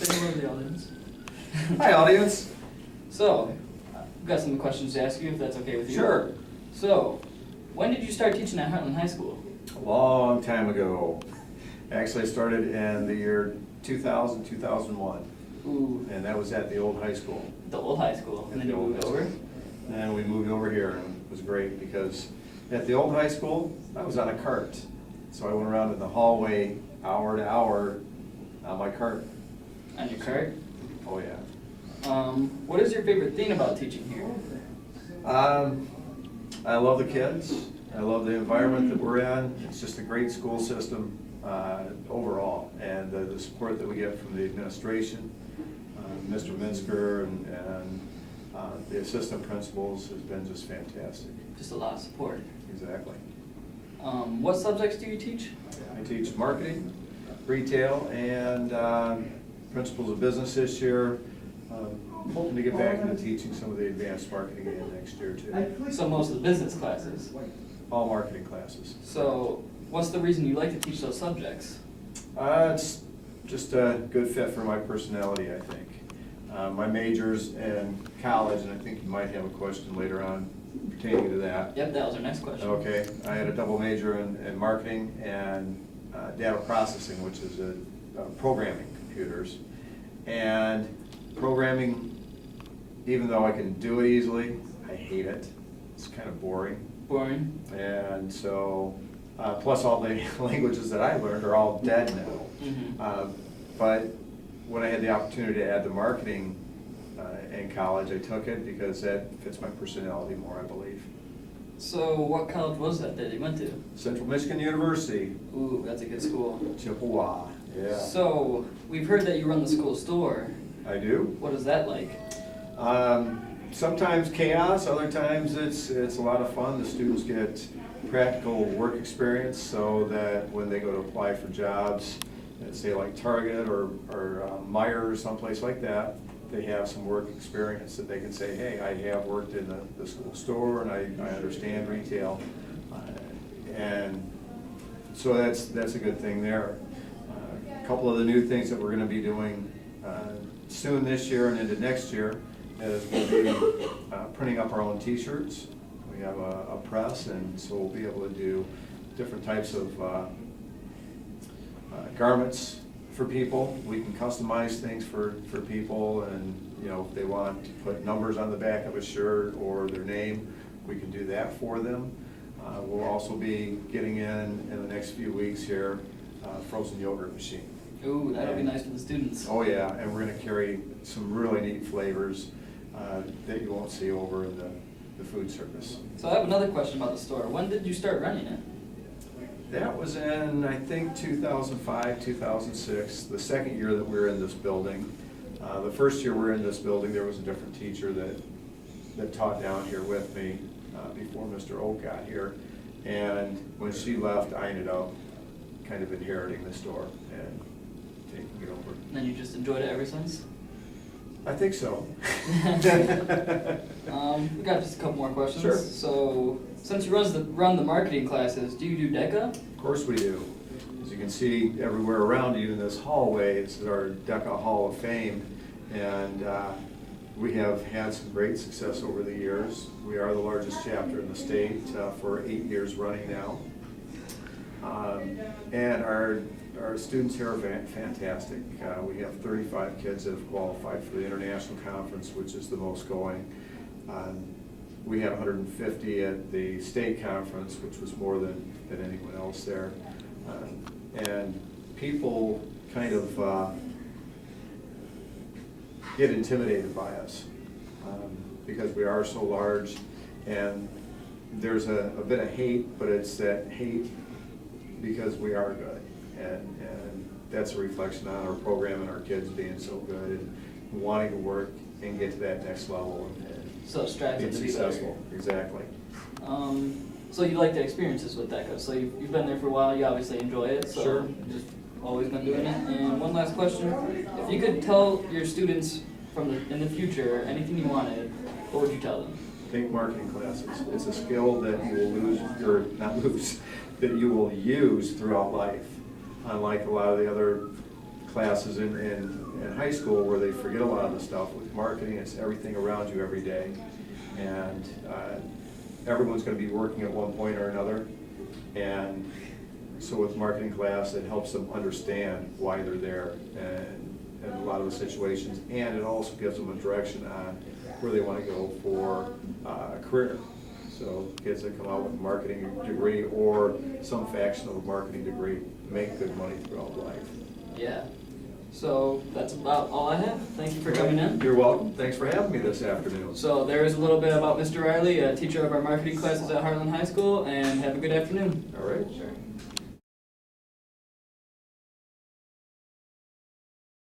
Say hello to the audience. Hi, audience. So, I've got some questions to ask you, if that's okay with you. Sure. So, when did you start teaching at Heartland High School? A long time ago. Actually, I started in the year 2000, 2001. Ooh, And that was at the old high school. the old high school, and then you moved over? And we moved over here, and it was great because at the old high school, I was on a cart. So I went around in the hallway hour to hour on my cart. On your cart? Oh, yeah. What is your favorite thing about teaching here? I love the kids. I love the environment that we're in. It's just a great school system overall. And the support that we get from the administration, Mr. Minsker and the assistant principals has been just fantastic. Just a lot of support. Exactly. What subjects do you teach? I teach marketing, retail, and principles of business this year. Hoping to get back into teaching some of the advanced marketing again next year too. So most of the business classes. All marketing classes. So, what's the reason you like to teach those subjects? It's just a good fit for my personality, I think. My major's in college, and I think you might have a question later on pertaining to that. Yep, that was our next question. Okay, I had a double major in marketing and data processing, which is programming computers. And programming, even though I can do it easily, I hate it. It's kind of boring. Boring. And so, plus all the languages that I learned are all dead now. Mm-hmm. But when I had the opportunity to add the marketing in college, I took it because that fits my personality more, I believe. So, what college was that you went to? Central Michigan University, Ooh, that's a good school. Chippewa. Yeah. So, we've heard that you run the school store. I do. What is that like? Sometimes chaos, other times it's a lot of fun. The students get practical work experience so that when they go to apply for jobs, let's say like Target or Meijer or someplace like that, they have some work experience that they can say, hey, I have worked in the school store and I understand retail. And so that's a good thing there. A couple of the new things that we're going to be doing soon this year and into next year is we'll be printing up our own t-shirts. We have a press, and so we'll be able to do different types of garments for people. We can customize things for people, and you know, if they want to put numbers on the back of a shirt or their name, we can do that for them. We'll also be getting in the next few weeks here, frozen yogurt machine. Ooh, that'll be nice for the students. Oh yeah, and we're going to carry some really neat flavors that you won't see over in the food service. So I have another question about the store. When did you start running it? That was in, I think, 2005, 2006, the second year that we were in this building. The first year we were in this building, there was a different teacher that taught down here with me before Mr. Oak got here. And when she left, I ended up kind of inheriting the store and taking it over. And then you just enjoyed it ever since? I think so. We got just a couple more questions. Sure. So, since you run the marketing classes, do you do DECA? Of course we do. As you can see everywhere around you in this hallway, this is our DECA Hall of Fame. And we have had some great success over the years. We are the largest chapter in the state for 8 years running now. And our students here are fantastic. We have 35 kids that have qualified for the international conference, which is the most going. We had 150 at the state conference, which was more than anyone else there. And people kind of get intimidated by us because we are so large, and there's a bit of hate, but it's that hate because we are good, and that's a reflection on our program and our kids being so good and wanting to work and get to that next level and So striving be to be successful. better. Exactly. So you like the experiences with DECA. So you've been there for a while, you obviously enjoy it. So Sure. you've just always been doing it. And one last question. If you could tell your students in the future anything you wanted, what would you tell them? Take marketing classes. It's a skill that you will lose, or not lose, that you will use throughout life. Unlike a lot of the other classes in high school where they forget a lot of the stuff. With marketing, it's everything around you every day. And everyone's going to be working at one point or another. And so with marketing class, it helps them understand why they're there and a lot of the situations. And it also gives them a direction on where they want to go for a career. So kids that come out with a marketing degree or some faction of a marketing degree make good money throughout life. Yeah. So that's about all I have. Thank you for coming in. You're welcome. Thanks for having me this afternoon. So there is a little bit about Mr. Riley, a teacher of our marketing classes at Heartland High School, and have a good afternoon. All right.